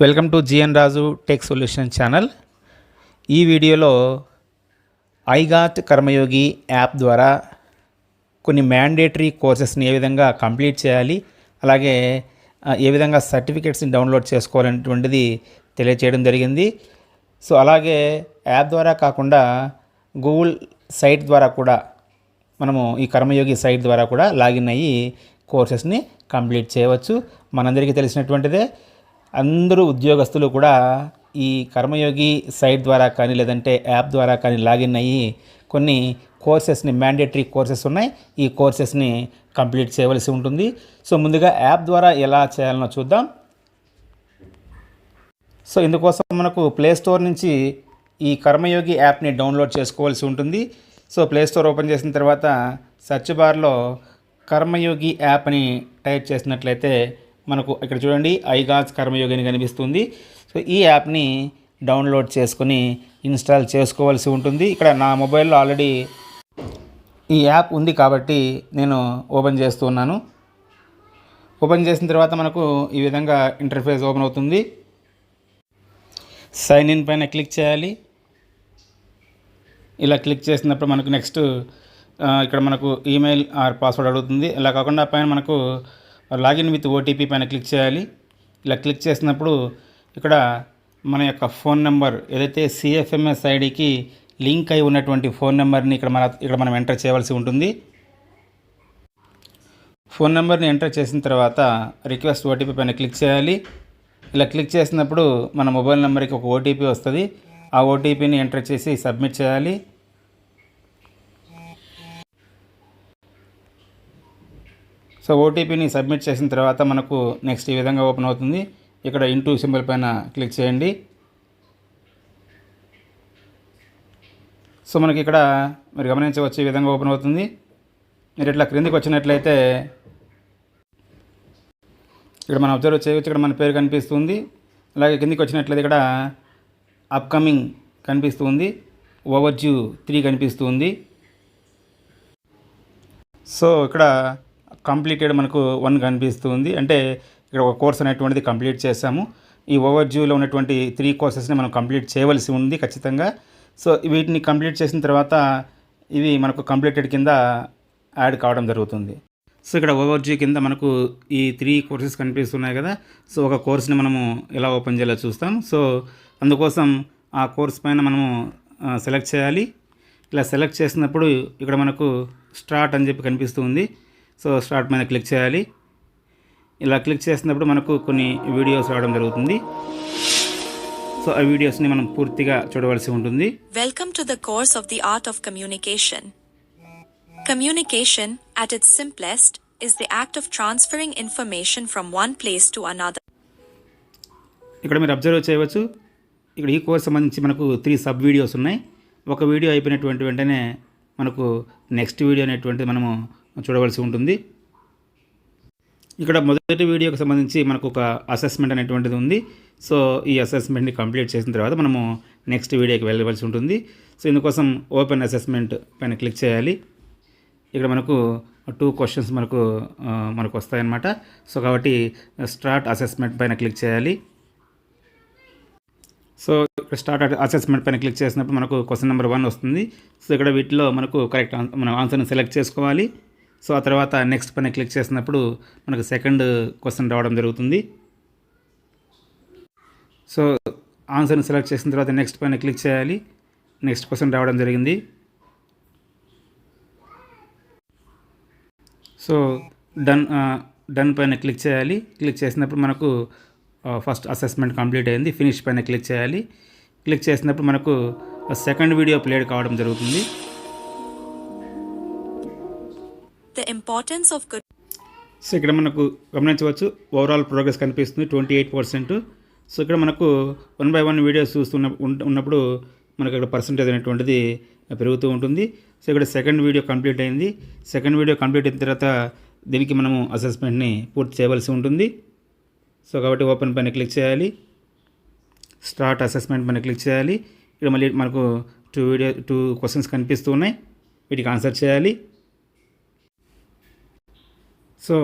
Welcome to GN Raju tech solution channel. ఈ వీడియోలో iGOT కర్మయోగి app ద్వారా కొన్ని మ్యాండేటరీ కోర్సెస్ని ఏ విధంగా కంప్లీట్ చేయాలి, అలాగే ఏ విధంగా సర్టిఫికేట్స్ని డౌన్లోడ్ చేసుకోవాలనేటువంటిది తెలియచేయడం జరిగింది. సో అలాగే యాప్ ద్వారా కాకుండా గూగుల్ సైట్ ద్వారా కూడా మనము ఈ కర్మయోగి సైట్ ద్వారా కూడా లాగిన్ అయ్యి కోర్సెస్ని కంప్లీట్ చేయవచ్చు. మనందరికీ తెలిసినటువంటిదే, అందరూ ఉద్యోగస్తులు కూడా ఈ కర్మయోగి సైట్ ద్వారా కానీ లేదంటే యాప్ ద్వారా కానీ లాగిన్ అయ్యి కొన్ని కోర్సెస్ని, మ్యాండేటరీ కోర్సెస్ ఉన్నాయి, ఈ కోర్సెస్ని కంప్లీట్ చేయవలసి ఉంటుంది. సో ముందుగా యాప్ ద్వారా ఎలా చేయాలనో చూద్దాం. సో ఇందుకోసం మనకు ప్లేస్టోర్ నుంచి ఈ కర్మయోగి యాప్ని డౌన్లోడ్ చేసుకోవాల్సి ఉంటుంది. సో ప్లేస్టోర్ ఓపెన్ చేసిన తర్వాత సెర్చ్ బార్లో కర్మయోగి యాప్ అని టైప్ చేసినట్లయితే మనకు ఇక్కడ చూడండి ఐగాట్ కర్మయోగి అని కనిపిస్తుంది. సో ఈ యాప్ని డౌన్లోడ్ చేసుకొని ఇన్స్టాల్ చేసుకోవాల్సి ఉంటుంది. ఇక్కడ నా మొబైల్లో ఆల్రెడీ ఈ యాప్ ఉంది కాబట్టి నేను ఓపెన్ చేస్తున్నాను. ఓపెన్ చేసిన తర్వాత మనకు ఈ విధంగా ఇంటర్ఫేస్ ఓపెన్ అవుతుంది. సైన్ ఇన్ పైన క్లిక్ చేయాలి. ఇలా క్లిక్ చేసినప్పుడు మనకు నెక్స్ట్ ఇక్కడ మనకు ఈమెయిల్ ఆర్ పాస్వర్డ్ అడుగుతుంది. ఇలా కాకుండా పైన మనకు లాగిన్ విత్ ఓటీపీ పైన క్లిక్ చేయాలి. ఇలా క్లిక్ చేసినప్పుడు ఇక్కడ మన యొక్క ఫోన్ నెంబర్ ఏదైతే సిఎఫ్ఎంఎస్ ఐడికి లింక్ అయి ఉన్నటువంటి ఫోన్ నెంబర్ని ఇక్కడ మనం ఎంటర్ చేయవలసి ఉంటుంది. ఫోన్ నెంబర్ని ఎంటర్ చేసిన తర్వాత రిక్వెస్ట్ ఓటీపీ పైన క్లిక్ చేయాలి. ఇలా క్లిక్ చేసినప్పుడు మన మొబైల్ నెంబర్కి ఒక ఓటీపీ వస్తుంది. ఆ ఓటీపీని ఎంటర్ చేసి సబ్మిట్ చేయాలి. సో ఓటీపీని సబ్మిట్ చేసిన తర్వాత మనకు నెక్స్ట్ ఈ విధంగా ఓపెన్ అవుతుంది. ఇక్కడ ఇంటూ సింబల్ పైన క్లిక్ చేయండి. సో మనకి ఇక్కడ మీరు గమనించవచ్చు, ఈ విధంగా ఓపెన్ అవుతుంది. మీరు ఇట్లా క్రిందికి వచ్చినట్లయితే ఇక్కడ మనం అబ్జర్వ్ చేయవచ్చు. ఇక్కడ మన పేరు కనిపిస్తుంది. అలాగే కిందికి వచ్చినట్లయితే ఇక్కడ అప్కమింగ్ కనిపిస్తుంది, ఓవర్డ్యూ 3 కనిపిస్తుంది. సో ఇక్కడ కంప్లీటెడ్ మనకు 1 కనిపిస్తుంది. అంటే ఇక్కడ ఒక కోర్స్ అనేటువంటిది కంప్లీట్ చేసాము. ఈ ఓవర్డ్యూలో ఉన్నటువంటి 3 కోర్సెస్ని మనం కంప్లీట్ చేయవలసి ఉంది ఖచ్చితంగా. సో వీటిని కంప్లీట్ చేసిన తర్వాత ఇవి మనకు కంప్లీటెడ్ కింద యాడ్ కావడం జరుగుతుంది. సో ఇక్కడ ఓవర్డ్యూ కింద మనకు ఈ 3 కోర్సెస్ కనిపిస్తున్నాయి కదా. సో ఒక కోర్స్ని మనము ఎలా ఓపెన్ చేయాలో చూస్తాం. సో అందుకోసం ఆ కోర్స్ పైన మనము సెలెక్ట్ చేయాలి. ఇలా సెలెక్ట్ చేసినప్పుడు ఇక్కడ మనకు స్టార్ట్ అని చెప్పి కనిపిస్తుంది. సో స్టార్ట్ పైన క్లిక్ చేయాలి. ఇలా క్లిక్ చేసినప్పుడు మనకు కొన్ని వీడియోస్ రావడం జరుగుతుంది. సో ఆ వీడియోస్ని మనం పూర్తిగా చూడవలసి ఉంటుంది. Welcome to the course of the art of communication. Communication, at its simplest, is the act of transferring information from one place to another. ఇక్కడ మీరు అబ్జర్వ్ చేయవచ్చు, ఇక్కడ ఈ కోర్స్ సంబంధించి మనకు 3 సబ్ వీడియోస్ ఉన్నాయి. ఒక వీడియో అయిపోయినటువంటి వెంటనే మనకు నెక్స్ట్ వీడియో అనేటువంటిది మనము చూడవలసి ఉంటుంది. ఇక్కడ మొదటి వీడియోకి సంబంధించి మనకు ఒక అసెస్మెంట్ అనేటువంటిది ఉంది. సో ఈ అసెస్మెంట్ని కంప్లీట్ చేసిన తర్వాత మనము నెక్స్ట్ వీడియోకి వెళ్ళవలసి ఉంటుంది. సో ఇందుకోసం ఓపెన్ అసెస్మెంట్ పైన క్లిక్ చేయాలి. ఇక్కడ మనకు 2 క్వశ్చన్స్ మనకు వస్తాయన్నమాట. సో కాబట్టి స్టార్ట్ అసెస్మెంట్ పైన క్లిక్ చేయాలి. సో ఇక్కడ స్టార్ట్ అసెస్మెంట్ పైన క్లిక్ చేసినప్పుడు మనకు క్వశ్చన్ నెంబర్ 1 వస్తుంది. సో ఇక్కడ వీటిలో మనకు కరెక్ట్ మనం ఆన్సర్ని సెలెక్ట్ చేసుకోవాలి. సో ఆ తర్వాత నెక్స్ట్ పైన క్లిక్ చేసినప్పుడు మనకు సెకండ్ క్వశ్చన్ రావడం జరుగుతుంది. సో ఆన్సర్ని సెలెక్ట్ చేసిన తర్వాత నెక్స్ట్ పైన క్లిక్ చేయాలి. నెక్స్ట్ క్వశ్చన్ రావడం జరిగింది. సో డన్ పైన క్లిక్ చేయాలి. క్లిక్ చేసినప్పుడు మనకు ఫస్ట్ అసెస్మెంట్ కంప్లీట్ అయింది. ఫినిష్ పైన క్లిక్ చేయాలి. క్లిక్ చేసినప్పుడు మనకు సెకండ్ వీడియో ప్లేడ్ కావడం జరుగుతుంది. సో ఇక్కడ మనకు గమనించవచ్చు, ఓవరాల్ ప్రోగ్రెస్ కనిపిస్తుంది 28%. సో ఇక్కడ మనకు 1 by 1 వీడియోస్ ఉన్నప్పుడు మనకు ఇక్కడ పర్సంటేజ్ అనేటువంటిది పెరుగుతూ ఉంటుంది. సో ఇక్కడ సెకండ్ వీడియో కంప్లీట్ అయింది. సెకండ్ వీడియో కంప్లీట్ అయిన తర్వాత దీనికి మనము అసెస్మెంట్ని పూర్తి చేయవలసి ఉంటుంది. సో కాబట్టి ఓపెన్ పైన క్లిక్ చేయాలి. స్టార్ట్ అసెస్మెంట్ పైన క్లిక్ చేయాలి. ఇక్కడ మళ్ళీ మనకు 2 క్వశ్చన్స్ కనిపిస్తూ ఉన్నాయి. వీటికి ఆన్సర్ చేయాలి. సో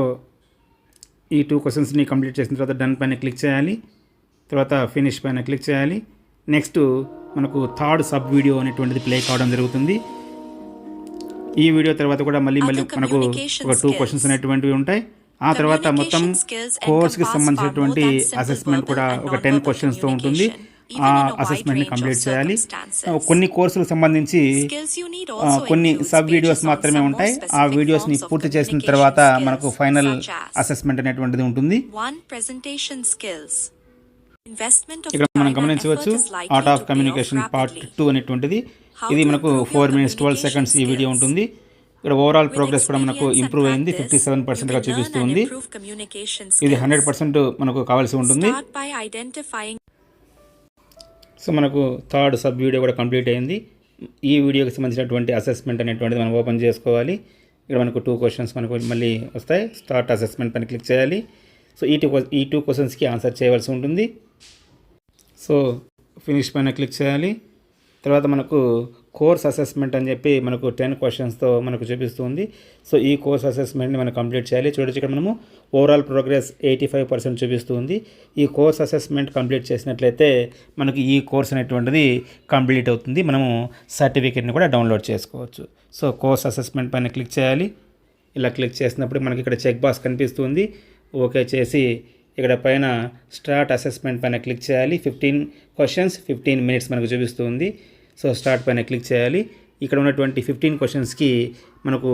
ఈ 2 క్వశ్చన్స్ని కంప్లీట్ చేసిన తర్వాత డన్ పైన క్లిక్ చేయాలి. తర్వాత ఫినిష్ పైన క్లిక్ చేయాలి. నెక్స్ట్ మనకు థర్డ్ సబ్ వీడియో అనేటువంటిది ప్లే కావడం జరుగుతుంది. ఈ వీడియో తర్వాత కూడా మళ్ళీ మనకు ఒక 2 క్వశ్చన్స్ అనేటువంటివి ఉంటాయి. ఆ తర్వాత మొత్తం కోర్స్కి సంబంధించినటువంటి అసెస్మెంట్ కూడా ఒక 10 క్వశ్చన్స్తో ఉంటుంది. ఆ అసెస్మెంట్ని కంప్లీట్ చేయాలి. కొన్ని కోర్సులకు సంబంధించి కొన్ని సబ్ వీడియోస్ మాత్రమే ఉంటాయి. ఆ వీడియోస్ని పూర్తి చేసిన తర్వాత మనకు ఫైనల్ అసెస్మెంట్ అనేటువంటిది ఉంటుంది. ఇక్కడ మనం గమనించవచ్చు ఆర్ట్ ఆఫ్ కమ్యూనికేషన్ పార్ట్ 2 అనేటువంటిది. ఇది మనకు 4 minutes 12 seconds ఈ వీడియో ఉంటుంది. ఇక్కడ ఓవరాల్ ప్రోగ్రెస్ కూడా మనకు ఇంప్రూవ్ అయింది, 57%గా చూపిస్తుంది. ఇది 100% మనకు కావాల్సి ఉంటుంది. సో మనకు థర్డ్ సబ్ వీడియో కూడా కంప్లీట్ అయింది. ఈ వీడియోకి సంబంధించినటువంటి అసెస్మెంట్ అనేటువంటిది మనం ఓపెన్ చేసుకోవాలి. ఇక్కడ మనకు 2 క్వశ్చన్స్ మనకు మళ్ళీ వస్తాయి. స్టార్ట్ అసెస్మెంట్ పైన క్లిక్ చేయాలి. సో ఈ 2 క్వశ్చన్స్కి ఆన్సర్ చేయవలసి ఉంటుంది. సో ఫినిష్ పైన క్లిక్ చేయాలి. తర్వాత మనకు కోర్స్ అసెస్మెంట్ అని చెప్పి మనకు 10 క్వశ్చన్స్తో మనకు చూపిస్తుంది. సో ఈ కోర్స్ అసెస్మెంట్ని మనం కంప్లీట్ చేయాలి. చూడొచ్చు ఇక్కడ మనము ఓవరాల్ ప్రోగ్రెస్ 85% చూపిస్తుంది. ఈ కోర్స్ అసెస్మెంట్ కంప్లీట్ చేసినట్లయితే మనకు ఈ కోర్స్ అనేటువంటిది కంప్లీట్ అవుతుంది. మనము సర్టిఫికేట్ని కూడా డౌన్లోడ్ చేసుకోవచ్చు. సో కోర్స్ అసెస్మెంట్ పైన క్లిక్ చేయాలి. ఇలా క్లిక్ చేసినప్పుడు మనకి ఇక్కడ చెక్ బాక్స్ కనిపిస్తుంది. ఓకే చేసి ఇక్కడ పైన స్టార్ట్ అసెస్మెంట్ పైన క్లిక్ చేయాలి. 15 questions 15 minutes మనకు చూపిస్తుంది. సో స్టార్ట్ పైన క్లిక్ చేయాలి. ఇక్కడ ఉన్నటువంటి 15 క్వశ్చన్స్కి మనకు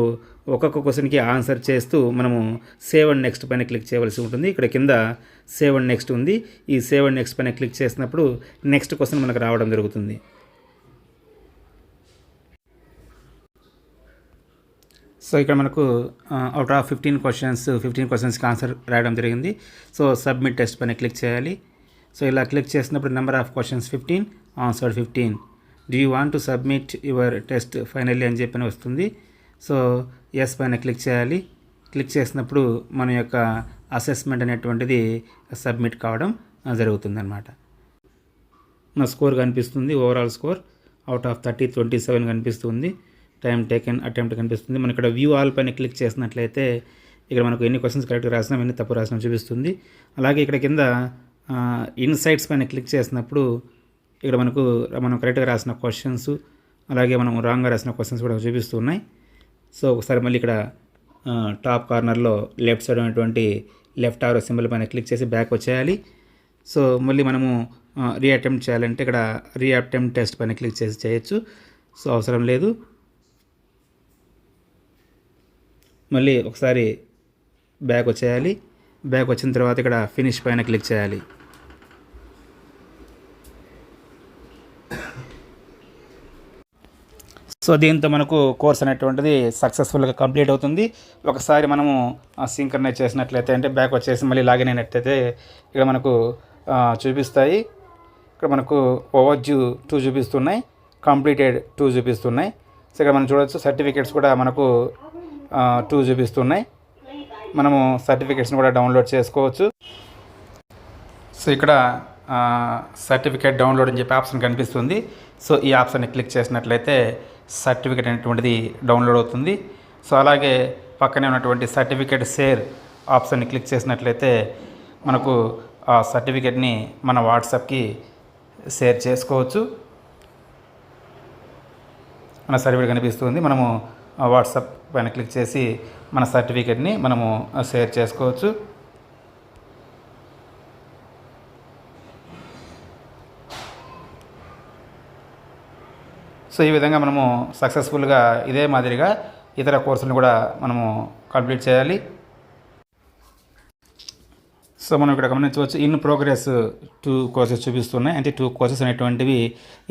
ఒక్కొక్క క్వశ్చన్కి ఆన్సర్ చేస్తూ మనము సేవ్ అండ్ నెక్స్ట్ పైన క్లిక్ చేయవలసి ఉంటుంది. ఇక్కడ కింద సేవ్ అండ్ నెక్స్ట్ ఉంది. ఈ సేవ్ అండ్ నెక్స్ట్ పైన క్లిక్ చేసినప్పుడు నెక్స్ట్ క్వశ్చన్ మనకు రావడం జరుగుతుంది. సో ఇక్కడ మనకు అవుట్ ఆఫ్ 15 క్వశ్చన్స్కి ఆన్సర్ రాయడం జరిగింది. సో సబ్మిట్ టెస్ట్ పైన క్లిక్ చేయాలి. సో ఇలా క్లిక్ చేసినప్పుడు number of questions 15, answer 15. Do you want to submit your test finally అని చెప్పి వస్తుంది. సో ఎస్ పైన క్లిక్ చేయాలి. క్లిక్ చేసినప్పుడు మన యొక్క అసెస్మెంట్ అనేటువంటిది సబ్మిట్ కావడం జరుగుతుంది అన్నమాట. నా స్కోర్ కనిపిస్తుంది. ఓవరాల్ స్కోర్ అవుట్ ఆఫ్ 30 27 కనిపిస్తుంది. టైం టేకెన్ అటెంప్ట్ కనిపిస్తుంది. మనం ఇక్కడ వ్యూ ఆల్ పైన క్లిక్ చేసినట్లయితే ఇక్కడ మనకు ఎన్ని క్వశ్చన్స్ కరెక్ట్గా రాసినాం, ఎన్ని తప్పు రాసినాం చూపిస్తుంది. అలాగే ఇక్కడ కింద ఇన్సైట్స్ పైన క్లిక్ చేసినప్పుడు ఇక్కడ మనం కరెక్ట్గా రాసిన క్వశ్చన్స్, అలాగే మనం రాంగ్గా రాసిన క్వశ్చన్స్ కూడా చూపిస్తున్నాయి. సో ఒకసారి మళ్ళీ ఇక్కడ టాప్ కార్నర్లో లెఫ్ట్ సైడ్ ఉన్నటువంటి లెఫ్ట్ ఆరో సింబల్ పైన క్లిక్ చేసి బ్యాక్ వచ్చేయాలి. సో మళ్ళీ మనము రీఅటెంప్ట్ చేయాలంటే ఇక్కడ రీఅటెంప్ట్ టెస్ట్ పైన క్లిక్ చేసి చేయొచ్చు. సో అవసరం లేదు. మళ్ళీ ఒకసారి బ్యాక్ వచ్చేయాలి. బ్యాక్ వచ్చిన తర్వాత ఇక్కడ ఫినిష్ పైన క్లిక్ చేయాలి. సో దీంతో మనకు కోర్స్ అనేటువంటిది సక్సెస్ఫుల్గా కంప్లీట్ అవుతుంది. ఒకసారి మనము సింక్రనైజ్ చేసినట్లయితే అంటే బ్యాక్ వచ్చేసి మళ్ళీ లాగిన్ అయినట్లయితే ఇక్కడ మనకు చూపిస్తాయి. ఇక్కడ మనకు ఓవర్వ్యూ 2 చూపిస్తున్నాయి, కంప్లీటెడ్ 2 చూపిస్తున్నాయి. సో ఇక్కడ మనం చూడవచ్చు సర్టిఫికేట్స్ కూడా మనకు 2 చూపిస్తున్నాయి. మనము సర్టిఫికేట్స్ని కూడా డౌన్లోడ్ చేసుకోవచ్చు. సో ఇక్కడ సర్టిఫికేట్ డౌన్లోడ్ అని చెప్పి ఆప్షన్ కనిపిస్తుంది. సో ఈ ఆప్షన్ని క్లిక్ చేసినట్లయితే సర్టిఫికేట్ అనేటువంటిది డౌన్లోడ్ అవుతుంది. సో అలాగే పక్కనే ఉన్నటువంటి సర్టిఫికేట్ షేర్ ఆప్షన్ని క్లిక్ చేసినట్లయితే మనకు ఆ సర్టిఫికేట్ని మన వాట్సాప్కి షేర్ చేసుకోవచ్చు. మన సర్టిఫికేట్ కనిపిస్తుంది. మనము వాట్సాప్ పైన క్లిక్ చేసి మన సర్టిఫికేట్ని మనము షేర్ చేసుకోవచ్చు. సో ఈ విధంగా మనము సక్సెస్ఫుల్గా ఇదే మాదిరిగా ఇతర కోర్సులను కూడా మనము కంప్లీట్ చేయాలి. సో మనం ఇక్కడ గమనించవచ్చు ఇన్ ప్రోగ్రెస్ 2 కోర్సెస్ చూపిస్తున్నాయి. అంటే 2 కోర్సెస్ అనేటువంటివి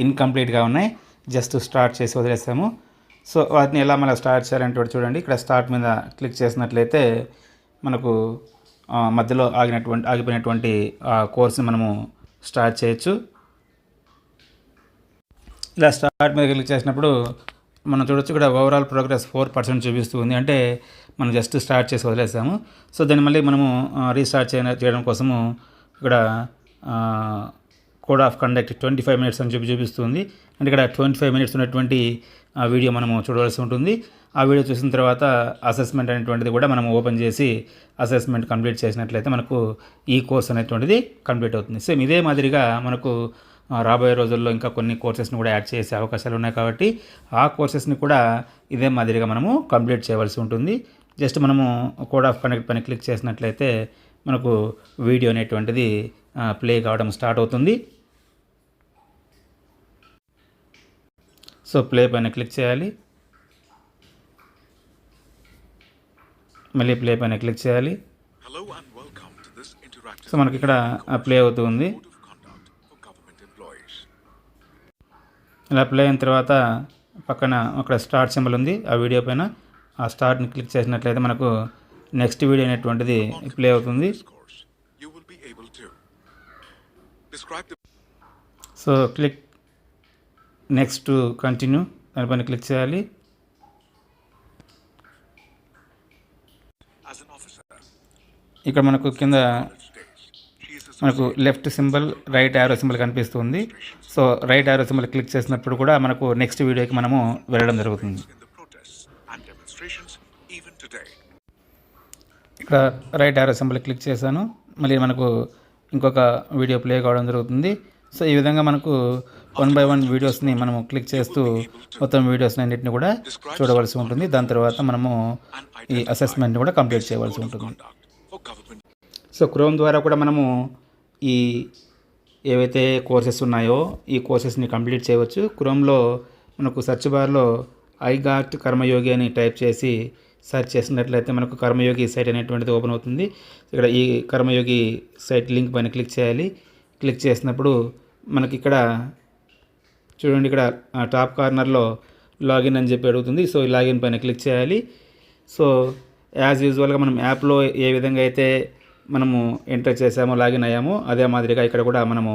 ఇన్కంప్లీట్గా ఉన్నాయి, జస్ట్ స్టార్ట్ చేసి వదిలేసాము. సో వాటిని ఎలా మళ్ళీ స్టార్ట్ చేయాలంటే చూడండి, ఇక్కడ స్టార్ట్ మీద క్లిక్ చేసినట్లయితే మనకు మధ్యలో ఆగిపోయినటువంటి కోర్సుని మనము స్టార్ట్ చేయొచ్చు. ఇలా స్టార్ట్ మీద క్లిక్ చేసినప్పుడు మనం చూడొచ్చు ఇక్కడ ఓవరాల్ ప్రోగ్రెస్ 4% చూపిస్తుంది. అంటే మనం జస్ట్ స్టార్ట్ చేసి వదిలేసాము. సో దాన్ని మళ్ళీ మనము రీస్టార్ట్ చేయడం కోసము ఇక్కడ కోడ్ ఆఫ్ కండక్ట్ 25 మినిట్స్ అని చూపిస్తుంది. అంటే ఇక్కడ 25 మినిట్స్ ఉన్నటువంటి వీడియో మనము చూడవలసి ఉంటుంది. ఆ వీడియో చూసిన తర్వాత అసెస్మెంట్ అనేటువంటిది కూడా మనం ఓపెన్ చేసి అసెస్మెంట్ కంప్లీట్ చేసినట్లయితే మనకు ఈ కోర్స్ అనేటువంటిది కంప్లీట్ అవుతుంది. సేమ్ ఇదే మాదిరిగా మనకు రాబోయే రోజుల్లో ఇంకా కొన్ని కోర్సెస్ని కూడా యాడ్ చేసే అవకాశాలు ఉన్నాయి కాబట్టి ఆ కోర్సెస్ని కూడా ఇదే మాదిరిగా మనము కంప్లీట్ చేయవలసి ఉంటుంది. జస్ట్ మనము కోడ్ ఆఫ్ కండక్ట్ పైన క్లిక్ చేసినట్లయితే మనకు వీడియో అనేటువంటిది ప్లే కావడం స్టార్ట్ అవుతుంది. సో ప్లే పైన క్లిక్ చేయాలి, మళ్ళీ ప్లే పైన క్లిక్ చేయాలి. సో మనకి ఇక్కడ ప్లే అవుతుంది. ఇలా ప్లే అయిన తర్వాత పక్కన అక్కడ స్టార్ట్ సింబల్ ఉంది ఆ వీడియో పైన. ఆ స్టార్ట్ని క్లిక్ చేసినట్లయితే మనకు నెక్స్ట్ వీడియో అనేటువంటిది ప్లే అవుతుంది. సో క్లిక్ నెక్స్ట్ కంటిన్యూ దానిపైన క్లిక్ చేయాలి. ఇక్కడ మనకు కింద మనకు left symbol right arrow symbol కనిపిస్తుంది. So right arrow symbol click చేసినప్పుడు కూడా మనకు నెక్స్ట్ వీడియోకి మనము వెళ్ళడం జరుగుతుంది. ఇక్కడ రైట్ యారో సింబల్ క్లిక్ చేశాను, మళ్ళీ మనకు ఇంకొక వీడియో ప్లే కావడం జరుగుతుంది. సో ఈ విధంగా మనకు 1 by 1 వీడియోస్ని మనము క్లిక్ చేస్తూ మొత్తం వీడియోస్ని అన్నింటిని కూడా చూడవలసి ఉంటుంది. దాని తర్వాత మనము ఈ అసెస్మెంట్ని కూడా కంప్లీట్ చేయవలసి ఉంటుంది. సో క్రోమ్ ద్వారా కూడా మనము ఈ ఏవైతే కోర్సెస్ ఉన్నాయో ఈ కోర్సెస్ని కంప్లీట్ చేయవచ్చు. క్రోమ్లో మనకు సెర్చ్ బార్లో ఐగాట్ కర్మయోగి అని టైప్ చేసి సెర్చ్ చేసినట్లయితే మనకు కర్మయోగి సైట్ అనేటువంటిది ఓపెన్ అవుతుంది. ఇక్కడ ఈ కర్మయోగి సైట్ లింక్ పైన క్లిక్ చేయాలి. క్లిక్ చేసినప్పుడు మనకి ఇక్కడ చూడండి, ఇక్కడ టాప్ కార్నర్లో లాగిన్ అని చెప్పి అడుగుతుంది. సో ఈ లాగిన్ పైన క్లిక్ చేయాలి. సో యాజ్ యూజువల్గా మనం యాప్లో ఏ విధంగా అయితే మనము ఎంటర్ చేసామో లాగిన్ అయ్యామో అదే మాదిరిగా ఇక్కడ కూడా మనము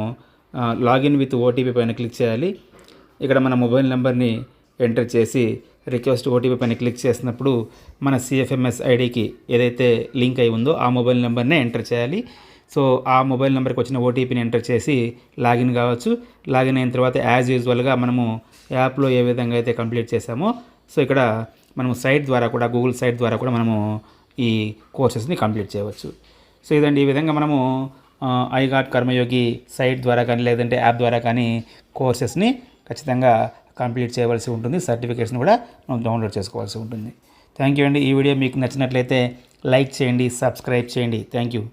లాగిన్ విత్ ఓటీపీ పైన క్లిక్ చేయాలి. ఇక్కడ మన మొబైల్ నెంబర్ని ఎంటర్ చేసి రిక్వెస్ట్ ఓటీపీ పైన క్లిక్ చేసినప్పుడు మన సిఎఫ్ఎంఎస్ ఐడికి ఏదైతే లింక్ అయి ఉందో ఆ మొబైల్ నెంబర్నే ఎంటర్ చేయాలి. సో ఆ మొబైల్ నెంబర్కి వచ్చిన ఓటీపీని ఎంటర్ చేసి లాగిన్ కావచ్చు. లాగిన్ అయిన తర్వాత యాజ్ యూజువల్గా మనము యాప్లో ఏ విధంగా అయితే కంప్లీట్ చేసామో సో ఇక్కడ మనము సైట్ ద్వారా కూడా గూగుల్ సైట్ ద్వారా కూడా మనము ఈ కోర్సెస్ని కంప్లీట్ చేయవచ్చు. సో ఇదండి, ఈ విధంగా మనము ఐగాట్ కర్మయోగి సైట్ ద్వారా కానీ లేదంటే యాప్ ద్వారా కానీ కోర్సెస్ని ఖచ్చితంగా కంప్లీట్ చేయవలసి ఉంటుంది. సర్టిఫికేట్స్ని కూడా మనం డౌన్లోడ్ చేసుకోవాల్సి ఉంటుంది. థ్యాంక్ యూ అండి. ఈ వీడియో మీకు నచ్చినట్లయితే లైక్ చేయండి, సబ్స్క్రైబ్ చేయండి. Thank you.